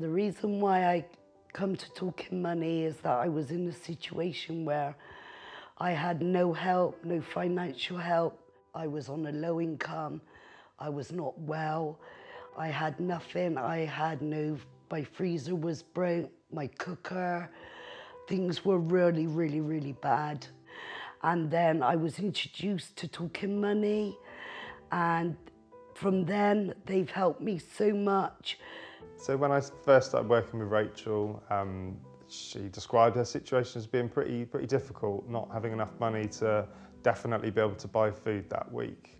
The reason why I come to Talking Money is that I was in a situation where I had no help, no financial help. I was on a low income. I was not well. I had nothing. My freezer was broke, my cooker. Things were really, really, really bad. And then I was introduced to Talking Money, and from then they've helped me so much. So when I first started working with Rachel, she described her situation as being pretty difficult, not having enough money to definitely be able to buy food that week,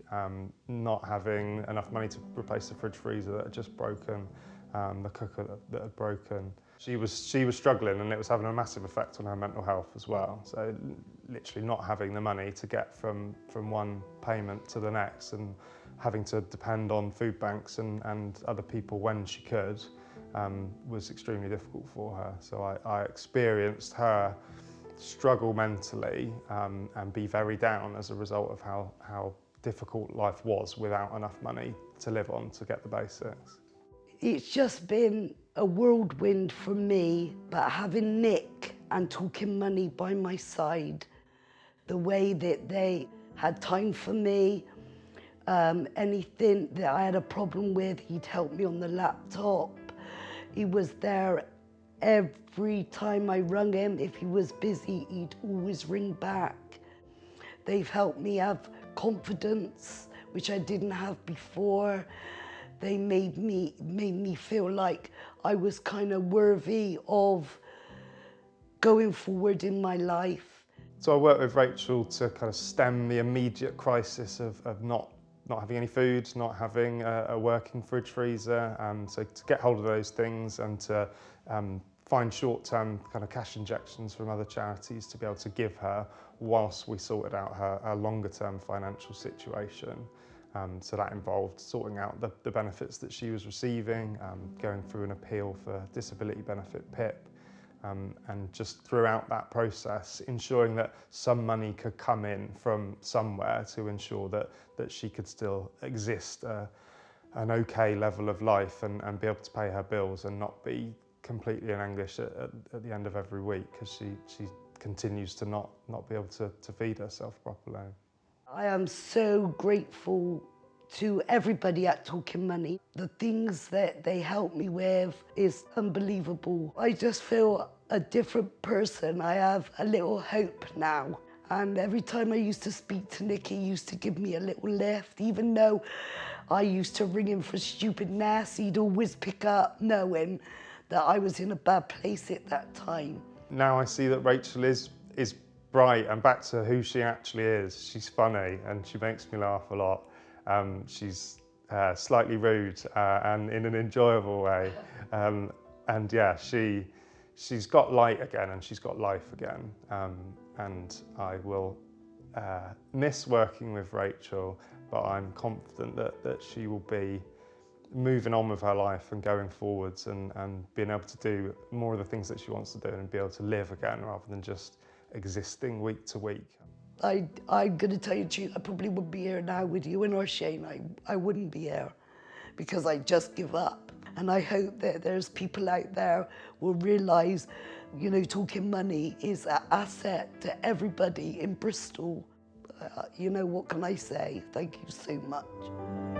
not having enough money to replace the fridge freezer that had just broken, the cooker that had broken. She was struggling, and it was having a massive effect on her mental health as well. So literally not having the money to get from one payment to the next, and having to depend on food banks and other people when she could, was extremely difficult for her. So I experienced her struggle mentally and be very down as a result of how difficult life was without enough money to live on to get the basics. It's just been a whirlwind for me, but having Nick and Talking Money by my side, the way that they had time for me, anything that I had a problem with, he'd help me on the laptop. He was there every time I rung him. If he was busy, he'd always ring back. They've helped me have confidence, which I didn't have before. They made me feel like I was kind of worthy of going forward in my life. So I worked with Rachel to kind of stem the immediate crisis of not having any food, not having a working fridge freezer, so to get hold of those things and to find short-term kind of cash injections from other charities to be able to give her whilst we sorted out her longer-term financial situation. So that involved sorting out the benefits that she was receiving, going through an appeal for disability benefit PIP, and just throughout that process ensuring that some money could come in from somewhere to ensure that she could still exist an okay level of life and be able to pay her bills and not be completely in anguish at the end of every week, because she continues to not be able to feed herself properly. I am so grateful to everybody at Talking Money. The things that they help me with is unbelievable. I just feel a different person. I have a little hope now. And every time I used to speak to Nick, he used to give me a little lift. Even though I used to ring him for stupidness, he'd always pick up, knowing that I was in a bad place at that time. Now I see that Rachel is bright and back to who she actually is. She's funny and she makes me laugh a lot. She's slightly rude and in an enjoyable way. And yeah, she's got light again and she's got life again. And I will miss working with Rachel, but I'm confident that she will be moving on with her life and going forwards and being able to do more of the things that she wants to do and be able to live again rather than just existing week to week. I'm going to tell you the truth, I probably wouldn't be here now with you and or Shane. I wouldn't be here because I just give up. And I hope that there's people out there will realise, you know, Talking Money is an asset to everybody in Bristol. You know, what can I say? Thank you so much.